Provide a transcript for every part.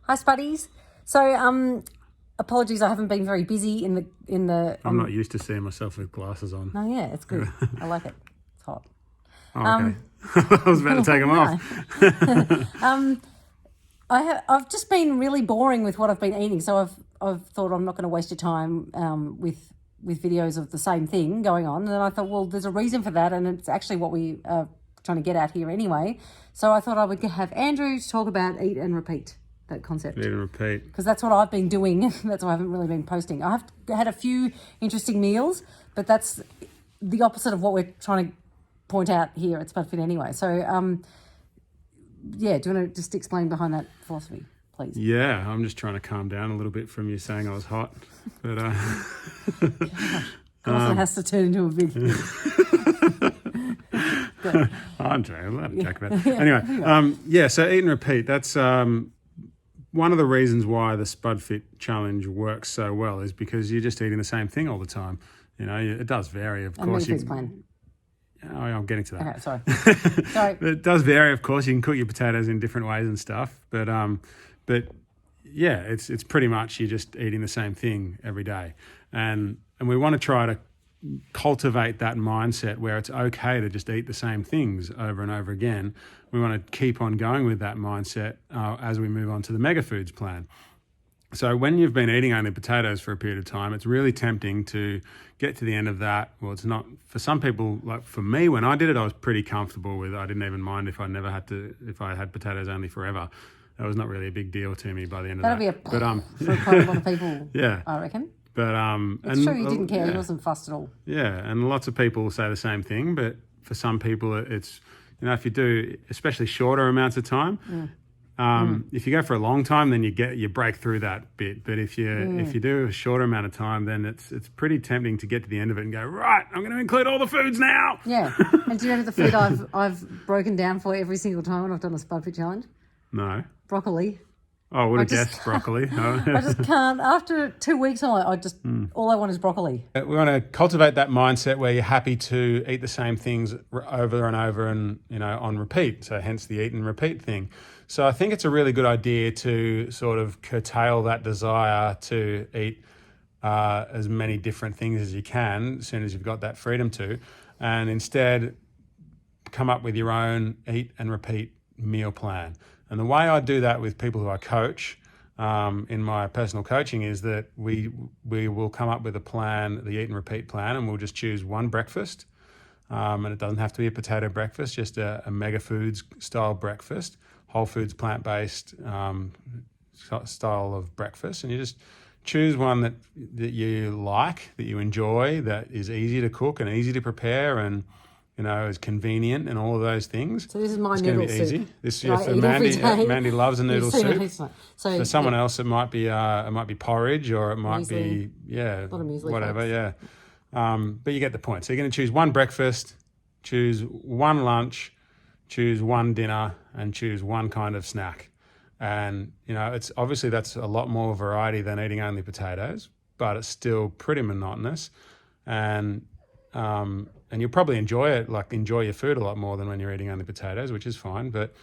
Hi, Spuddies. So, apologies, I haven't been very busy in the. I'm not used to seeing myself with glasses on. No, yeah, it's good. I like it. It's hot. Oh, okay. I was about to take them off. I've just been really boring with what I've been eating, so I've thought I'm not going to waste your time with videos of the same thing going on. And I thought, well, there's a reason for that, and it's actually what we are trying to get at here anyway. So I thought I would have Andrew to talk about eat and repeat, that concept. Eat and repeat. Because that's what I've been doing. That's why I haven't really been posting. I have had a few interesting meals, but that's the opposite of what we're trying to point out here at SpudFit anyway. So, yeah, do you want to just explain behind that philosophy, please? Yeah, I'm just trying to calm down a little bit from you saying I was hot. But Also has to turn into a big I'm joking. I'll have a joke about it. Anyway, so eat and repeat. That's one of the reasons why the SpudFit challenge works so well is because you're just eating the same thing all the time. You know, it does vary, of course. Plan. Oh, I'm getting to that. Okay, sorry. It does vary, of course. You can cook your potatoes in different ways and stuff, but yeah, it's pretty much you're just eating the same thing every day, and we want to try to cultivate that mindset where it's okay to just eat the same things over and over again. We want to keep on going with that mindset as we move on to the Mega Foods plan. So when you've been eating only potatoes for a period of time, it's really tempting to get to the end of that. Well, it's not for some people. Like for me, when I did it, I was pretty comfortable with it. I didn't even mind if I had potatoes only forever. That was not really a big deal to me by the end of that. That'd be for quite a lot of people. Yeah, I reckon. But it's true, you didn't care. He wasn't fussed at all. Yeah, and lots of people say the same thing. But for some people, it's if you do especially shorter amounts of time. If you go for a long time, then you break through that bit. But if you do a shorter amount of time, then it's pretty tempting to get to the end of it and go, right, I'm going to include all the foods now. Yeah. And do you know the food I've broken down for every single time when I've done a SpudFit challenge? No. Broccoli. Oh, I would have guessed broccoli. I just can't. After 2 weeks, all I want is broccoli. We want to cultivate that mindset where you're happy to eat the same things over and over and, on repeat. So hence the eat and repeat thing. So I think it's a really good idea to sort of curtail that desire to eat as many different things as you can as soon as you've got that freedom to, and instead come up with your own eat and repeat meal plan. And the way I do that with people who I coach in my personal coaching is that we will come up with a plan, the eat and repeat plan, and we'll just choose one breakfast. And it doesn't have to be a potato breakfast, just a Mega Foods style breakfast, whole foods, plant-based style of breakfast. And you just choose one that you like, that you enjoy, that is easy to cook and easy to prepare and is convenient and all of those things. So this is my noodle soup. Easy. This for Mandy loves a noodle soup. So for someone else, it might be porridge, or it might be whatever. Yeah, but you get the point. So you're going to choose one breakfast, choose one lunch, choose one dinner, and choose one kind of snack. And it's obviously that's a lot more variety than eating only potatoes, but it's still pretty monotonous, and you'll probably enjoy your food a lot more than when you're eating only potatoes, which is fine. But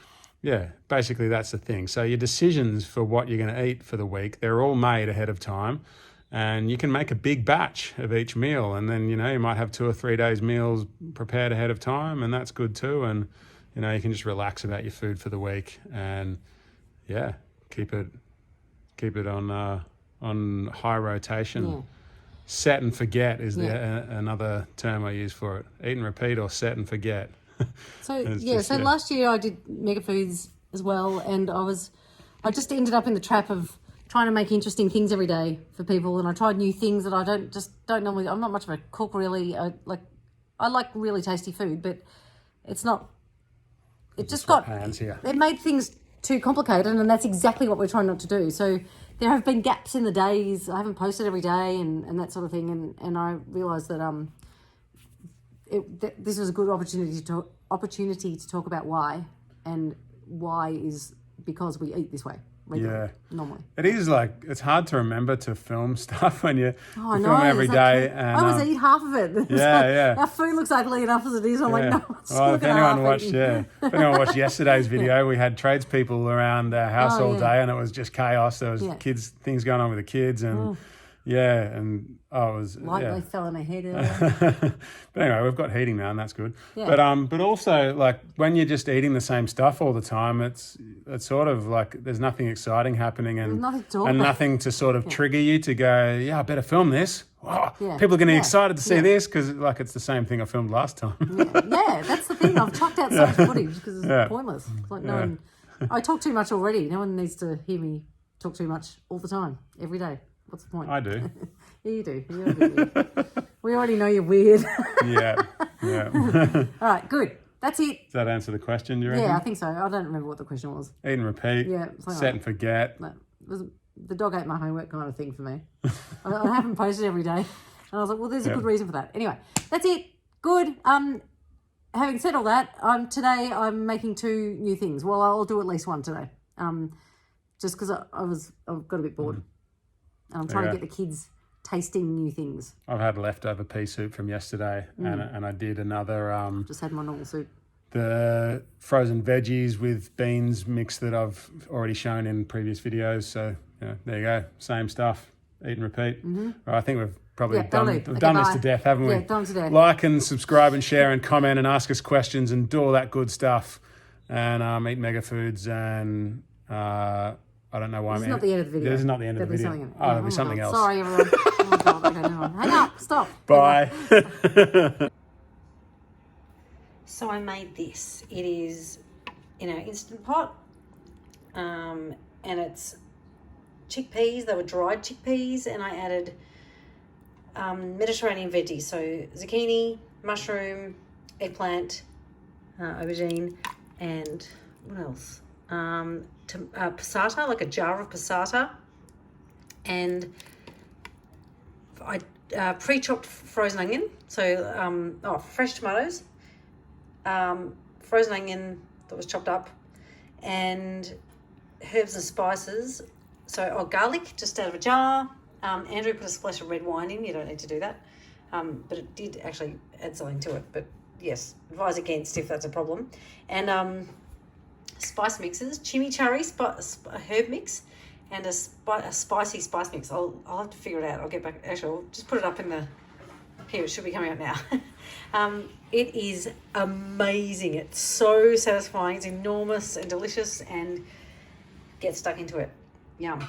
yeah, basically that's the thing. So your decisions for what you're going to eat for the week, they're all made ahead of time, and you can make a big batch of each meal, and then you might have 2 or 3 days meals prepared ahead of time, and that's good too. And you can just relax about your food for the week, and yeah, keep it on high rotation. Yeah. Set and forget is another term I use for it. Eat and repeat, or set and forget. So last year I did Mega Foods as well, and I just ended up in the trap of trying to make interesting things every day for people, and I tried new things that I don't normally. I'm not much of a cook really. I like really tasty food, but it's not. It just got hands here. It made things too complicated, and that's exactly what we're trying not to do. So there have been gaps in the days. I haven't posted every day and that sort of thing, and I realised that this was a good opportunity to talk about why, and why is because we eat this way. regularly, normally. It is like, it's hard to remember to film stuff when you I film every day. And I always eat half of it. Our food looks ugly enough as it is. I'm like, no, well, if anyone watched yesterday's video, we had tradespeople around our house all day, and it was just chaos. There was things going on with the kids, and it was they fell in my head earlier. But anyway, we've got heating now, and that's good. But also, like, when you're just eating the same stuff all the time, it's sort of like there's nothing exciting happening, and nothing to sort of trigger you to go, I better film this. Wow, people are getting excited to see this because like it's the same thing I filmed last time. That's the thing. I've chucked out so much footage because it's pointless. It's like no one. I talk too much already. No one needs to hear me talk too much all the time, every day. What's the point? I do. You do. You're a bit weird. We already know you're weird. Yeah. All right, good. That's it. Does that answer the question, do you reckon? Yeah, I think so. I don't remember what the question was. Eat and repeat. Yeah. Set and forget. No, it was the dog ate my homework kind of thing for me. I haven't posted every day. And I was like, well, there's a good reason for that. Anyway, that's it. Good. Having said all that, today I'm making 2 new things. Well, I'll do at least one today. Just because I've got a bit bored. And I'm trying to get the kids tasting new things. I've had leftover pea soup from yesterday, and I did another... just had my normal soup. The frozen veggies with beans mix that I've already shown in previous videos. So, there you go. Same stuff. Eat and repeat. Mm-hmm. Right, I think we've probably done this to death, haven't we? Yeah, done to death. Like and subscribe and share and comment and ask us questions and do all that good stuff. And eat Mega Foods and... I don't know why. This is not the end of the video. This is not the end of the video. There'll be something else. Sorry, everyone. Oh my God. Okay, never mind. Hang up. Stop. Bye. So I made this. It is in an Instant Pot. And it's chickpeas. They were dried chickpeas. And I added Mediterranean veggies. So zucchini, mushroom, eggplant, aubergine, and what else? Passata, like a jar of passata, and I pre-chopped frozen onion, so fresh tomatoes, frozen onion that was chopped up, and herbs and spices. So garlic just out of a jar. Andrew put a splash of red wine in. You don't need to do that, but it did actually add something to it. But yes, advise against if that's a problem. And spice mixes, chimichurri herb mix, and a spicy spice mix. I'll have to figure it out. I'll get back. Actually, I'll just put it up in the... Here, it should be coming out now. It is amazing. It's so satisfying. It's enormous and delicious, and get stuck into it. Yum.